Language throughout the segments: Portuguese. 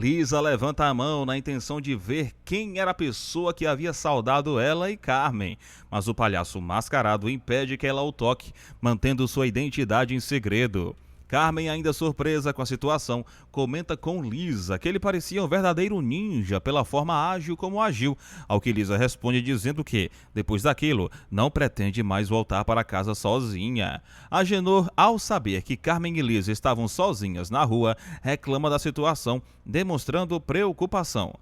Lisa levanta a mão na intenção de ver quem era a pessoa que havia saudado ela e Carmen, mas o palhaço mascarado impede que ela o toque, mantendo sua identidade em segredo. Carmen, ainda surpresa com a situação, comenta com Lisa que ele parecia um verdadeiro ninja pela forma ágil como agiu, ao que Lisa responde dizendo que, depois daquilo, não pretende mais voltar para casa sozinha. Agenor, ao saber que Carmen e Lisa estavam sozinhas na rua, reclama da situação, demonstrando preocupação.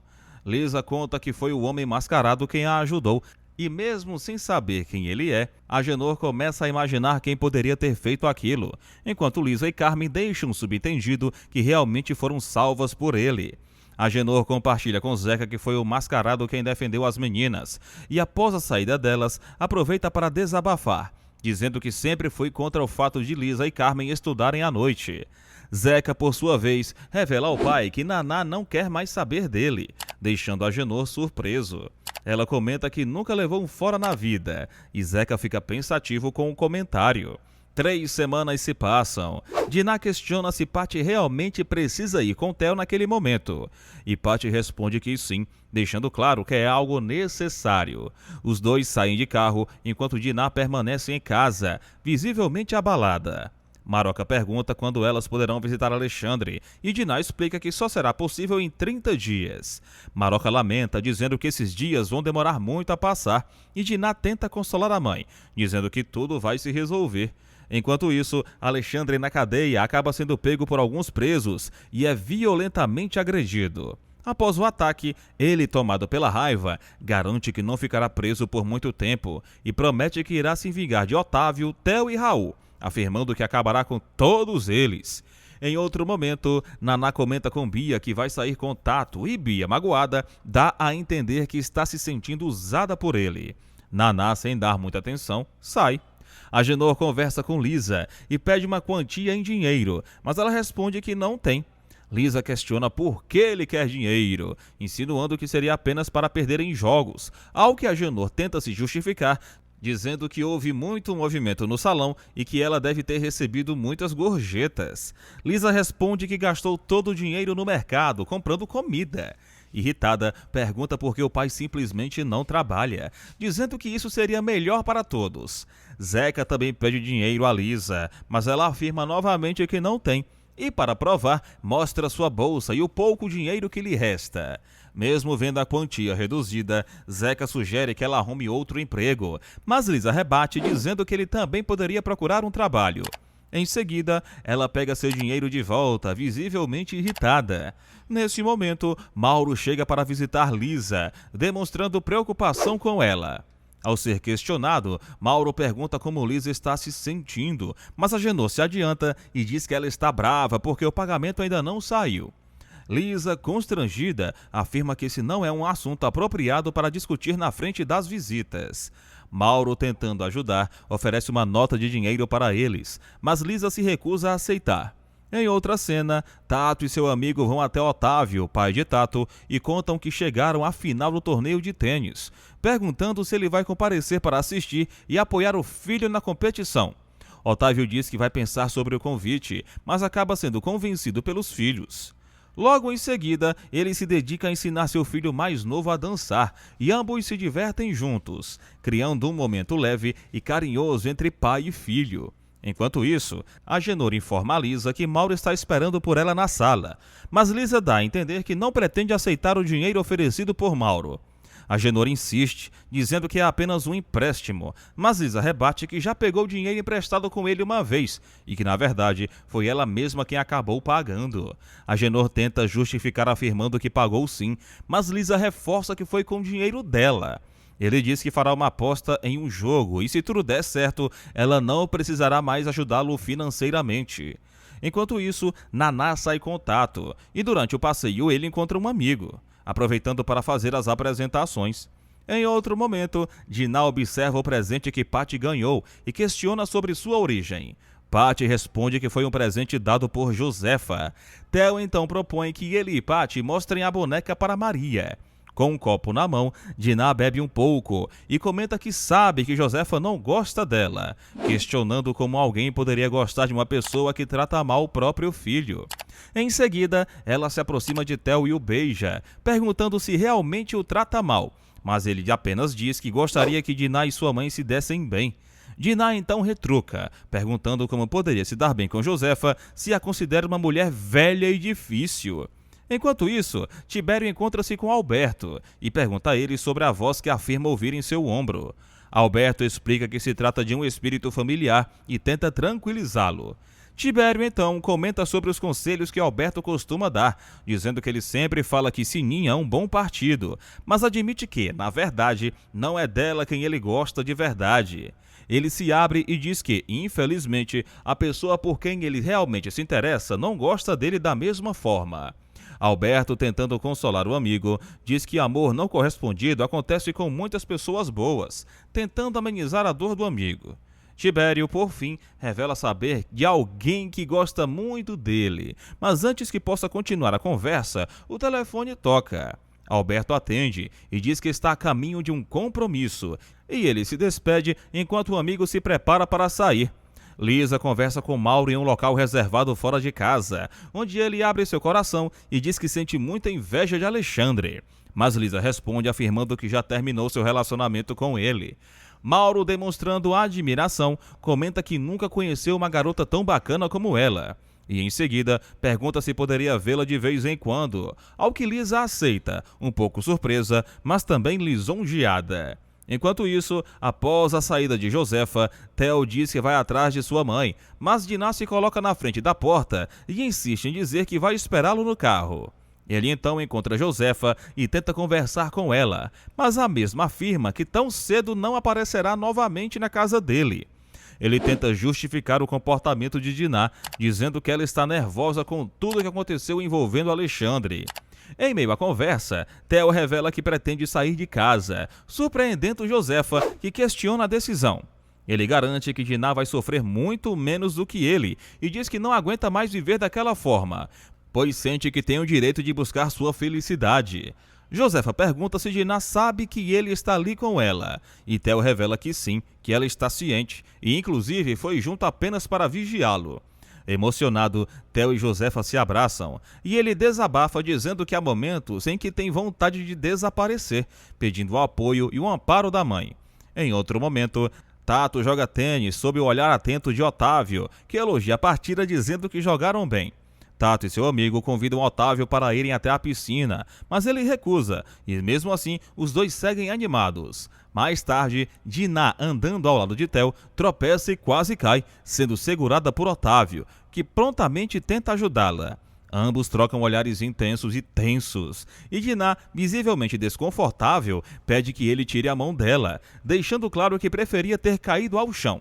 Lisa conta que foi o homem mascarado quem a ajudou, e mesmo sem saber quem ele é, Agenor começa a imaginar quem poderia ter feito aquilo, enquanto Lisa e Carmen deixam subentendido que realmente foram salvas por ele. Agenor compartilha com Zeca que foi o mascarado quem defendeu as meninas, e após a saída delas, aproveita para desabafar, dizendo que sempre foi contra o fato de Lisa e Carmen estudarem à noite. Zeca, por sua vez, revela ao pai que Naná não quer mais saber dele, deixando Agenor surpreso. Ela comenta que nunca levou um fora na vida, e Zeca fica pensativo com o comentário. 3 semanas se passam. Diná questiona se Patty realmente precisa ir com Theo naquele momento, e Patty responde que sim, deixando claro que é algo necessário. Os dois saem de carro, enquanto Diná permanece em casa, visivelmente abalada. Maroca pergunta quando elas poderão visitar Alexandre, e Diná explica que só será possível em 30 dias. Maroca lamenta, dizendo que esses dias vão demorar muito a passar, e Diná tenta consolar a mãe, dizendo que tudo vai se resolver. Enquanto isso, Alexandre na cadeia acaba sendo pego por alguns presos e é violentamente agredido. Após o ataque, ele, tomado pela raiva, garante que não ficará preso por muito tempo e promete que irá se vingar de Otávio, Theo e Raul, afirmando que acabará com todos eles. Em outro momento, Naná comenta com Bia que vai sair com Tato e Bia, magoada, dá a entender que está se sentindo usada por ele. Naná, sem dar muita atenção, sai. Agenor conversa com Lisa e pede uma quantia em dinheiro, mas ela responde que não tem. Lisa questiona por que ele quer dinheiro, insinuando que seria apenas para perder em jogos, ao que Agenor tenta se justificar, dizendo que houve muito movimento no salão e que ela deve ter recebido muitas gorjetas. Lisa responde que gastou todo o dinheiro no mercado, comprando comida. Irritada, pergunta por que o pai simplesmente não trabalha, dizendo que isso seria melhor para todos. Zeca também pede dinheiro a Lisa, mas ela afirma novamente que não tem. E, para provar, mostra sua bolsa e o pouco dinheiro que lhe resta. Mesmo vendo a quantia reduzida, Zeca sugere que ela arrume outro emprego, mas Lisa rebate dizendo que ele também poderia procurar um trabalho. Em seguida, ela pega seu dinheiro de volta, visivelmente irritada. Nesse momento, Mauro chega para visitar Lisa, demonstrando preocupação com ela. Ao ser questionado, Mauro pergunta como Lisa está se sentindo, mas Agenor se adianta e diz que ela está brava porque o pagamento ainda não saiu. Lisa, constrangida, afirma que esse não é um assunto apropriado para discutir na frente das visitas. Mauro, tentando ajudar, oferece uma nota de dinheiro para eles, mas Lisa se recusa a aceitar. Em outra cena, Tato e seu amigo vão até Otávio, pai de Tato, e contam que chegaram à final do torneio de tênis, perguntando se ele vai comparecer para assistir e apoiar o filho na competição. Otávio diz que vai pensar sobre o convite, mas acaba sendo convencido pelos filhos. Logo em seguida, ele se dedica a ensinar seu filho mais novo a dançar, e ambos se divertem juntos, criando um momento leve e carinhoso entre pai e filho. Enquanto isso, Agenor informa a Lisa que Mauro está esperando por ela na sala, mas Lisa dá a entender que não pretende aceitar o dinheiro oferecido por Mauro. Agenor insiste, dizendo que é apenas um empréstimo, mas Lisa rebate que já pegou o dinheiro emprestado com ele uma vez e que, na verdade, foi ela mesma quem acabou pagando. Agenor tenta justificar afirmando que pagou sim, mas Lisa reforça que foi com o dinheiro dela. Ele diz que fará uma aposta em um jogo e, se tudo der certo, ela não precisará mais ajudá-lo financeiramente. Enquanto isso, Naná sai com Tato e durante o passeio ele encontra um amigo, aproveitando para fazer as apresentações. Em outro momento, Diná observa o presente que Patty ganhou e questiona sobre sua origem. Patty responde que foi um presente dado por Josefa. Theo então propõe que ele e Patty mostrem a boneca para Maria. Com um copo na mão, Diná bebe um pouco e comenta que sabe que Josefa não gosta dela, questionando como alguém poderia gostar de uma pessoa que trata mal o próprio filho. Em seguida, ela se aproxima de Theo e o beija, perguntando se realmente o trata mal, mas ele apenas diz que gostaria que Diná e sua mãe se dessem bem. Diná então retruca, perguntando como poderia se dar bem com Josefa se a considera uma mulher velha e difícil. Enquanto isso, Tibério encontra-se com Alberto e pergunta a ele sobre a voz que afirma ouvir em seu ombro. Alberto explica que se trata de um espírito familiar e tenta tranquilizá-lo. Tibério então comenta sobre os conselhos que Alberto costuma dar, dizendo que ele sempre fala que Sininha é um bom partido, mas admite que, na verdade, não é dela quem ele gosta de verdade. Ele se abre e diz que, infelizmente, a pessoa por quem ele realmente se interessa não gosta dele da mesma forma. Alberto, tentando consolar o amigo, diz que amor não correspondido acontece com muitas pessoas boas, tentando amenizar a dor do amigo. Tibério, por fim, revela saber de alguém que gosta muito dele, mas antes que possa continuar a conversa, o telefone toca. Alberto atende e diz que está a caminho de um compromisso, e ele se despede enquanto o amigo se prepara para sair. Lisa conversa com Mauro em um local reservado fora de casa, onde ele abre seu coração e diz que sente muita inveja de Alexandre. Mas Lisa responde afirmando que já terminou seu relacionamento com ele. Mauro, demonstrando admiração, comenta que nunca conheceu uma garota tão bacana como ela. E em seguida, pergunta se poderia vê-la de vez em quando, ao que Lisa aceita, um pouco surpresa, mas também lisonjeada. Enquanto isso, após a saída de Josefa, Theo diz que vai atrás de sua mãe, mas Diná se coloca na frente da porta e insiste em dizer que vai esperá-lo no carro. Ele então encontra Josefa e tenta conversar com ela, mas a mesma afirma que tão cedo não aparecerá novamente na casa dele. Ele tenta justificar o comportamento de Diná, dizendo que ela está nervosa com tudo o que aconteceu envolvendo Alexandre. Em meio à conversa, Theo revela que pretende sair de casa, surpreendendo Josefa, que questiona a decisão. Ele garante que Diná vai sofrer muito menos do que ele e diz que não aguenta mais viver daquela forma, pois sente que tem o direito de buscar sua felicidade. Josefa pergunta se Diná sabe que ele está ali com ela, e Theo revela que sim, que ela está ciente, e inclusive foi junto apenas para vigiá-lo. Emocionado, Theo e Josefa se abraçam, e ele desabafa dizendo que há momentos em que tem vontade de desaparecer, pedindo o apoio e o amparo da mãe. Em outro momento, Tato joga tênis sob o olhar atento de Otávio, que elogia a partida dizendo que jogaram bem. Tato e seu amigo convidam Otávio para irem até a piscina, mas ele recusa, e mesmo assim os dois seguem animados. Mais tarde, Diná, andando ao lado de Theo, tropeça e quase cai, sendo segurada por Otávio, que prontamente tenta ajudá-la. Ambos trocam olhares intensos e tensos, e Diná, visivelmente desconfortável, pede que ele tire a mão dela, deixando claro que preferia ter caído ao chão.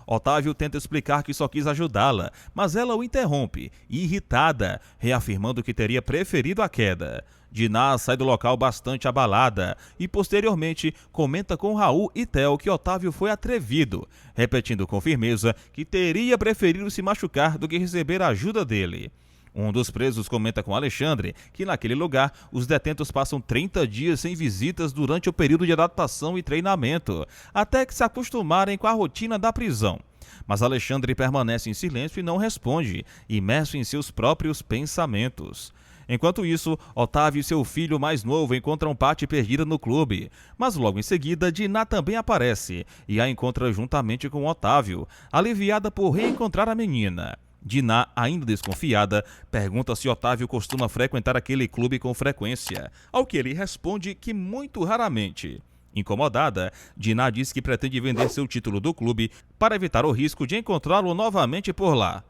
Otávio tenta explicar que só quis ajudá-la, mas ela o interrompe, irritada, reafirmando que teria preferido a queda. Diná sai do local bastante abalada e, posteriormente, comenta com Raul e Theo que Otávio foi atrevido, repetindo com firmeza que teria preferido se machucar do que receber a ajuda dele. Um dos presos comenta com Alexandre que naquele lugar os detentos passam 30 dias sem visitas durante o período de adaptação e treinamento, até que se acostumarem com a rotina da prisão. Mas Alexandre permanece em silêncio e não responde, imerso em seus próprios pensamentos. Enquanto isso, Otávio e seu filho mais novo encontram Paty perdida no clube, mas logo em seguida Diná também aparece e a encontra juntamente com Otávio, aliviada por reencontrar a menina. Diná, ainda desconfiada, pergunta se Otávio costuma frequentar aquele clube com frequência, ao que ele responde que muito raramente. Incomodada, Diná diz que pretende vender seu título do clube para evitar o risco de encontrá-lo novamente por lá.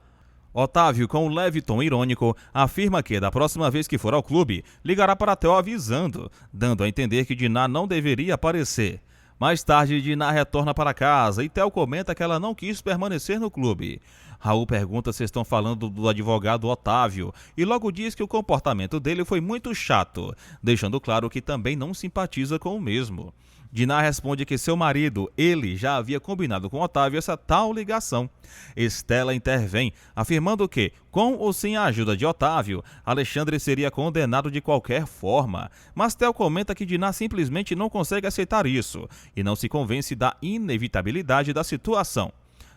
Otávio, com um leve tom irônico, afirma que, da próxima vez que for ao clube, ligará para Theo avisando, dando a entender que Diná não deveria aparecer. Mais tarde, Diná retorna para casa e Theo comenta que ela não quis permanecer no clube. Raul pergunta se estão falando do advogado Otávio e logo diz que o comportamento dele foi muito chato, deixando claro que também não simpatiza com o mesmo. Diná responde que seu marido, ele já havia combinado com Otávio essa tal ligação. Estela intervém, afirmando que, com ou sem a ajuda de Otávio, Alexandre seria condenado de qualquer forma. Mas Theo comenta que Diná simplesmente não consegue aceitar isso e não se convence da inevitabilidade da situação.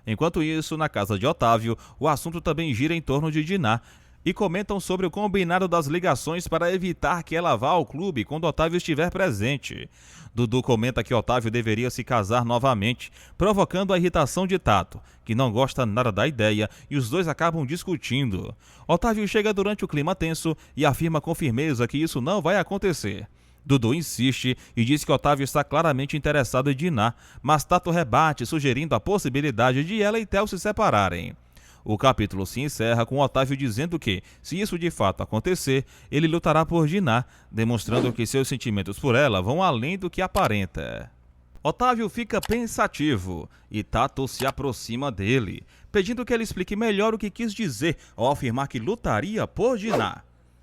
Enquanto isso, na casa de Otávio, o assunto também gira em torno de Diná, e comentam sobre o combinado das ligações para evitar que ela vá ao clube quando Otávio estiver presente. Dudu comenta que Otávio deveria se casar novamente, provocando a irritação de Tato, que não gosta nada da ideia, e os dois acabam discutindo. Otávio chega durante o clima tenso e afirma com firmeza que isso não vai acontecer. Dudu insiste e diz que Otávio está claramente interessado em Diná, mas Tato rebate, sugerindo a possibilidade de ela e Theo se separarem. O capítulo se encerra com Otávio dizendo que, se isso de fato acontecer, ele lutará por Diná, demonstrando que seus sentimentos por ela vão além do que aparenta. Otávio fica pensativo e Tato se aproxima dele, pedindo que ele explique melhor o que quis dizer ao afirmar que lutaria por Diná.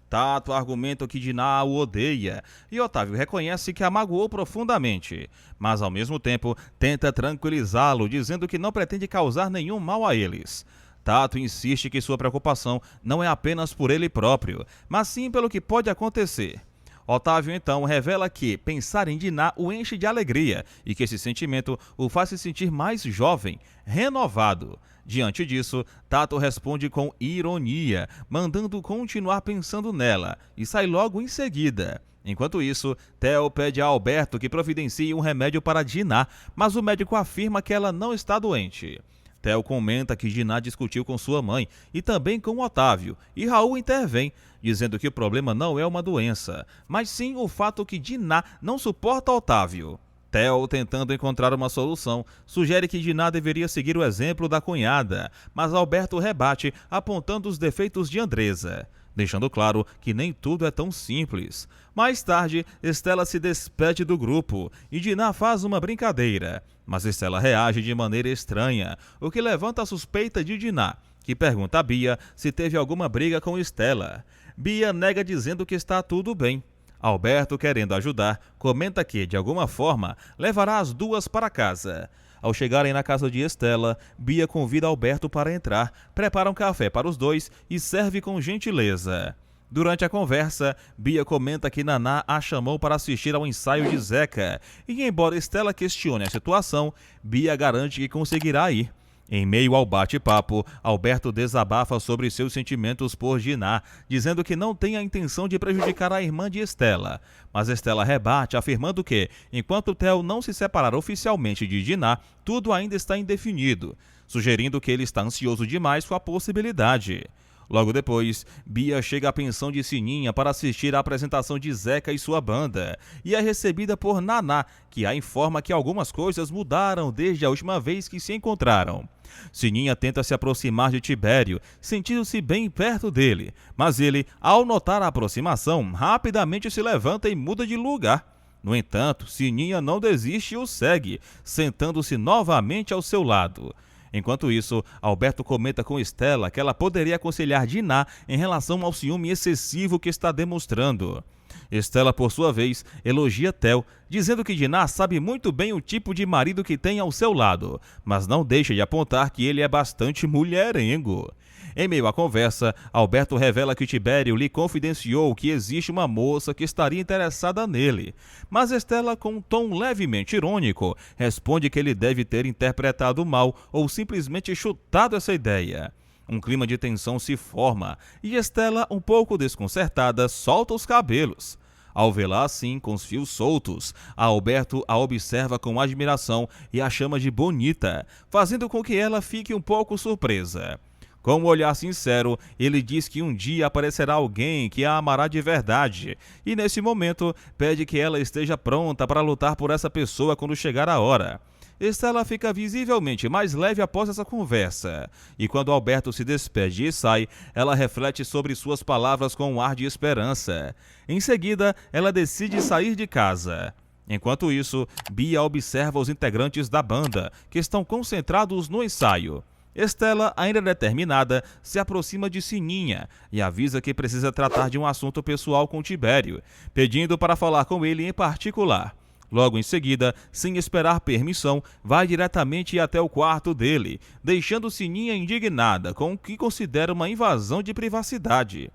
Tato argumenta que Diná o odeia e Otávio reconhece que a magoou profundamente, mas ao mesmo tempo tenta tranquilizá-lo, dizendo que não pretende causar nenhum mal a eles. Tato insiste que sua preocupação não é apenas por ele próprio, mas sim pelo que pode acontecer. Otávio então revela que pensar em Diná o enche de alegria e que esse sentimento o faz se sentir mais jovem, renovado. Diante disso, Tato responde com ironia, mandando continuar pensando nela e sai logo em seguida. Enquanto isso, Theo pede a Alberto que providencie um remédio para Diná, mas o médico afirma que ela não está doente. Theo comenta que Diná discutiu com sua mãe e também com Otávio, e Raul intervém, dizendo que o problema não é uma doença, mas sim o fato que Diná não suporta Otávio. Theo, tentando encontrar uma solução, sugere que Diná deveria seguir o exemplo da cunhada, mas Alberto rebate, apontando os defeitos de Andresa, deixando claro que nem tudo é tão simples. Mais tarde, Estela se despede do grupo e Diná faz uma brincadeira, mas Estela reage de maneira estranha, o que levanta a suspeita de Diná, que pergunta a Bia se teve alguma briga com Estela. Bia nega dizendo que está tudo bem. Alberto, querendo ajudar, comenta que, de alguma forma, levará as duas para casa. Ao chegarem na casa de Estela, Bia convida Alberto para entrar, prepara um café para os dois e serve com gentileza. Durante a conversa, Bia comenta que Naná a chamou para assistir ao ensaio de Zeca, e embora Estela questione a situação, Bia garante que conseguirá ir. Em meio ao bate-papo, Alberto desabafa sobre seus sentimentos por Diná, dizendo que não tem a intenção de prejudicar a irmã de Estela. Mas Estela rebate, afirmando que, enquanto Theo não se separar oficialmente de Diná, tudo ainda está indefinido, sugerindo que ele está ansioso demais com a possibilidade. Logo depois, Bia chega à pensão de Sininha para assistir à apresentação de Zeca e sua banda, e é recebida por Naná, que a informa que algumas coisas mudaram desde a última vez que se encontraram. Sininha tenta se aproximar de Tibério, sentindo-se bem perto dele, mas ele, ao notar a aproximação, rapidamente se levanta e muda de lugar. No entanto, Sininha não desiste e o segue, sentando-se novamente ao seu lado. Enquanto isso, Alberto comenta com Estela que ela poderia aconselhar Diná em relação ao ciúme excessivo que está demonstrando. Estela, por sua vez, elogia Theo, dizendo que Diná sabe muito bem o tipo de marido que tem ao seu lado, mas não deixa de apontar que ele é bastante mulherengo. Em meio à conversa, Alberto revela que Tibério lhe confidenciou que existe uma moça que estaria interessada nele, mas Estela, com um tom levemente irônico, responde que ele deve ter interpretado mal ou simplesmente chutado essa ideia. Um clima de tensão se forma e Estela, um pouco desconcertada, solta os cabelos. Ao vê-la assim, com os fios soltos, Alberto a observa com admiração e a chama de bonita, fazendo com que ela fique um pouco surpresa. Com um olhar sincero, ele diz que um dia aparecerá alguém que a amará de verdade, e nesse momento pede que ela esteja pronta para lutar por essa pessoa quando chegar a hora. Estela fica visivelmente mais leve após essa conversa, e quando Alberto se despede e sai, ela reflete sobre suas palavras com um ar de esperança. Em seguida, ela decide sair de casa. Enquanto isso, Bia observa os integrantes da banda, que estão concentrados no ensaio. Estela, ainda determinada, se aproxima de Sininha e avisa que precisa tratar de um assunto pessoal com Tibério, pedindo para falar com ele em particular. Logo em seguida, sem esperar permissão, vai diretamente até o quarto dele, deixando Sininha indignada com o que considera uma invasão de privacidade.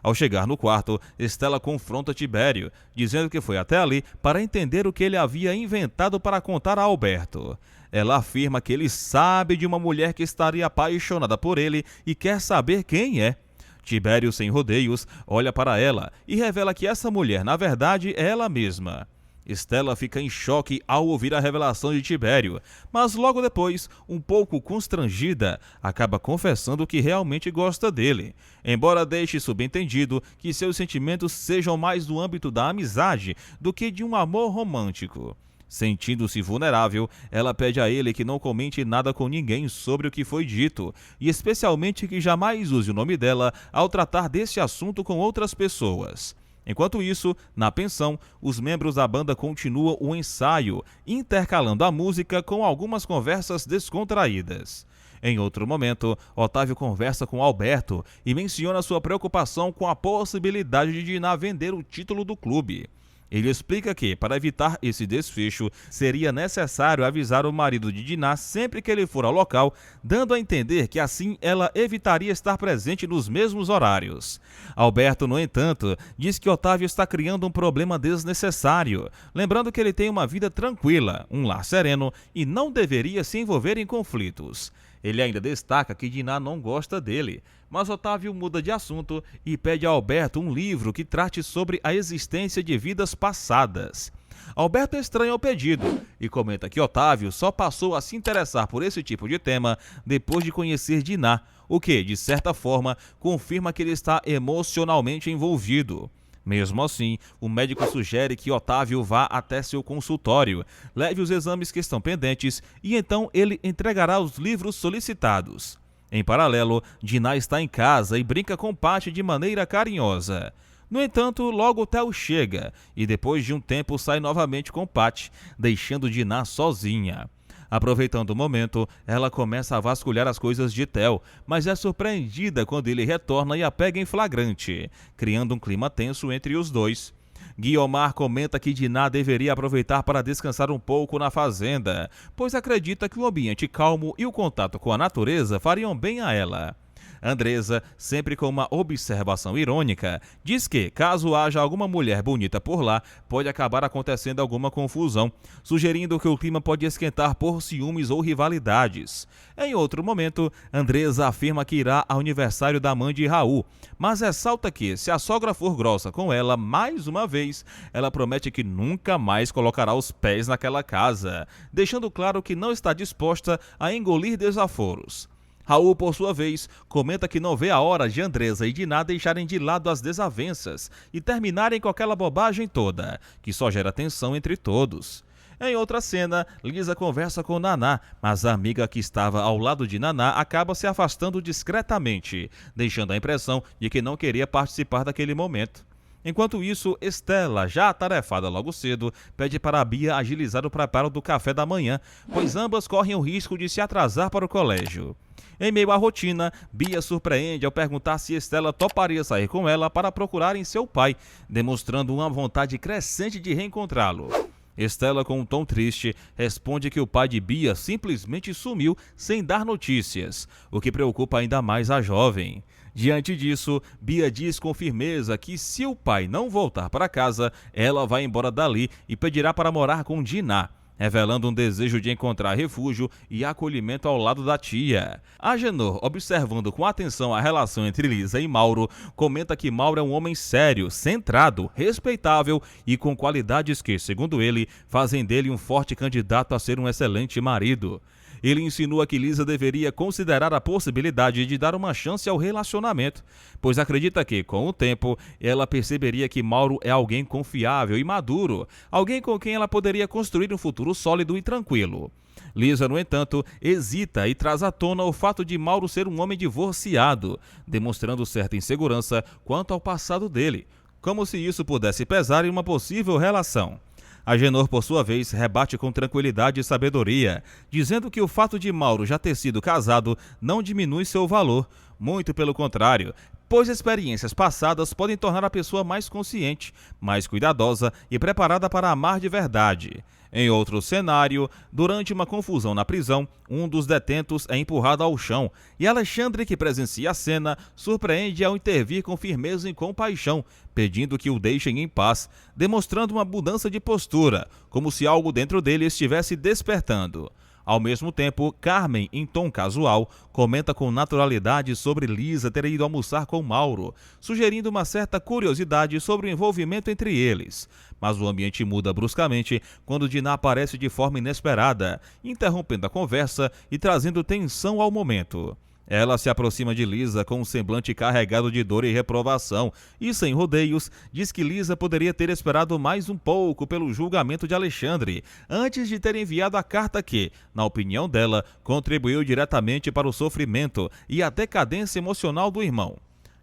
Ao chegar no quarto, Stella confronta Tibério, dizendo que foi até ali para entender o que ele havia inventado para contar a Alberto. Ela afirma que ele sabe de uma mulher que estaria apaixonada por ele e quer saber quem é. Tibério, sem rodeios, olha para ela e revela que essa mulher, na verdade, é ela mesma. Stella fica em choque ao ouvir a revelação de Tibério, mas logo depois, um pouco constrangida, acaba confessando que realmente gosta dele, embora deixe subentendido que seus sentimentos sejam mais do âmbito da amizade do que de um amor romântico. Sentindo-se vulnerável, ela pede a ele que não comente nada com ninguém sobre o que foi dito, e especialmente que jamais use o nome dela ao tratar desse assunto com outras pessoas. Enquanto isso, na pensão, os membros da banda continuam o ensaio, intercalando a música com algumas conversas descontraídas. Em outro momento, Otávio conversa com Alberto e menciona sua preocupação com a possibilidade de Diná vender o título do clube. Ele explica que, para evitar esse desfecho, seria necessário avisar o marido de Diná sempre que ele for ao local, dando a entender que assim ela evitaria estar presente nos mesmos horários. Alberto, no entanto, diz que Otávio está criando um problema desnecessário, lembrando que ele tem uma vida tranquila, um lar sereno e não deveria se envolver em conflitos. Ele ainda destaca que Diná não gosta dele, mas Otávio muda de assunto e pede a Alberto um livro que trate sobre a existência de vidas passadas. Alberto estranha o pedido e comenta que Otávio só passou a se interessar por esse tipo de tema depois de conhecer Diná, o que, de certa forma, confirma que ele está emocionalmente envolvido. Mesmo assim, o médico sugere que Otávio vá até seu consultório, leve os exames que estão pendentes e então ele entregará os livros solicitados. Em paralelo, Diná está em casa e brinca com Paty de maneira carinhosa. No entanto, logo Theo chega e depois de um tempo sai novamente com Paty, deixando Diná sozinha. Aproveitando o momento, ela começa a vasculhar as coisas de Theo, mas é surpreendida quando ele retorna e a pega em flagrante, criando um clima tenso entre os dois. Guiomar comenta que Diná deveria aproveitar para descansar um pouco na fazenda, pois acredita que o ambiente calmo e o contato com a natureza fariam bem a ela. Andresa, sempre com uma observação irônica, diz que, caso haja alguma mulher bonita por lá, pode acabar acontecendo alguma confusão, sugerindo que o clima pode esquentar por ciúmes ou rivalidades. Em outro momento, Andresa afirma que irá ao aniversário da mãe de Raul, mas ressalta que, se a sogra for grossa com ela mais uma vez, ela promete que nunca mais colocará os pés naquela casa, deixando claro que não está disposta a engolir desaforos. Raul, por sua vez, comenta que não vê a hora de Andresa e Diná deixarem de lado as desavenças e terminarem com aquela bobagem toda, que só gera tensão entre todos. Em outra cena, Lisa conversa com Naná, mas a amiga que estava ao lado de Naná acaba se afastando discretamente, deixando a impressão de que não queria participar daquele momento. Enquanto isso, Stella, já atarefada logo cedo, pede para a Bia agilizar o preparo do café da manhã, pois ambas correm o risco de se atrasar para o colégio. Em meio à rotina, Bia surpreende ao perguntar se Stella toparia sair com ela para procurarem seu pai, demonstrando uma vontade crescente de reencontrá-lo. Stella, com um tom triste, responde que o pai de Bia simplesmente sumiu sem dar notícias, o que preocupa ainda mais a jovem. Diante disso, Bia diz com firmeza que se o pai não voltar para casa, ela vai embora dali e pedirá para morar com Diná, revelando um desejo de encontrar refúgio e acolhimento ao lado da tia. Agenor, observando com atenção a relação entre Lisa e Mauro, comenta que Mauro é um homem sério, centrado, respeitável e com qualidades que, segundo ele, fazem dele um forte candidato a ser um excelente marido. Ele insinua que Lisa deveria considerar a possibilidade de dar uma chance ao relacionamento, pois acredita que, com o tempo, ela perceberia que Mauro é alguém confiável e maduro, alguém com quem ela poderia construir um futuro sólido e tranquilo. Lisa, no entanto, hesita e traz à tona o fato de Mauro ser um homem divorciado, demonstrando certa insegurança quanto ao passado dele, como se isso pudesse pesar em uma possível relação. Agenor, por sua vez, rebate com tranquilidade e sabedoria, dizendo que o fato de Mauro já ter sido casado não diminui seu valor, muito pelo contrário, pois experiências passadas podem tornar a pessoa mais consciente, mais cuidadosa e preparada para amar de verdade. Em outro cenário, durante uma confusão na prisão, um dos detentos é empurrado ao chão e Alexandre, que presencia a cena, surpreende ao intervir com firmeza e compaixão, pedindo que o deixem em paz, demonstrando uma mudança de postura, como se algo dentro dele estivesse despertando. Ao mesmo tempo, Carmen, em tom casual, comenta com naturalidade sobre Lisa ter ido almoçar com Mauro, sugerindo uma certa curiosidade sobre o envolvimento entre eles. Mas o ambiente muda bruscamente quando Dinah aparece de forma inesperada, interrompendo a conversa e trazendo tensão ao momento. Ela se aproxima de Lisa com um semblante carregado de dor e reprovação e, sem rodeios, diz que Lisa poderia ter esperado mais um pouco pelo julgamento de Alexandre, antes de ter enviado a carta que, na opinião dela, contribuiu diretamente para o sofrimento e a decadência emocional do irmão.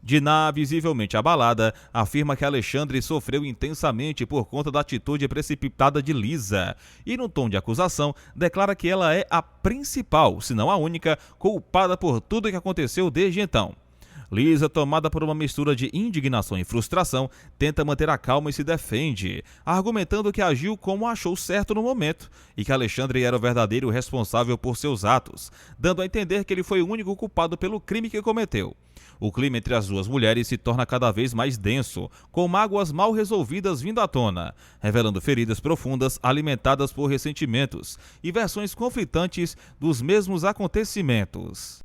Dinah, visivelmente abalada, afirma que Alexandre sofreu intensamente por conta da atitude precipitada de Lisa e, num tom de acusação, declara que ela é a principal, se não a única, culpada por tudo o que aconteceu desde então. Lisa, tomada por uma mistura de indignação e frustração, tenta manter a calma e se defende, argumentando que agiu como achou certo no momento e que Alexandre era o verdadeiro responsável por seus atos, dando a entender que ele foi o único culpado pelo crime que cometeu. O clima entre as duas mulheres se torna cada vez mais denso, com mágoas mal resolvidas vindo à tona, revelando feridas profundas alimentadas por ressentimentos e versões conflitantes dos mesmos acontecimentos.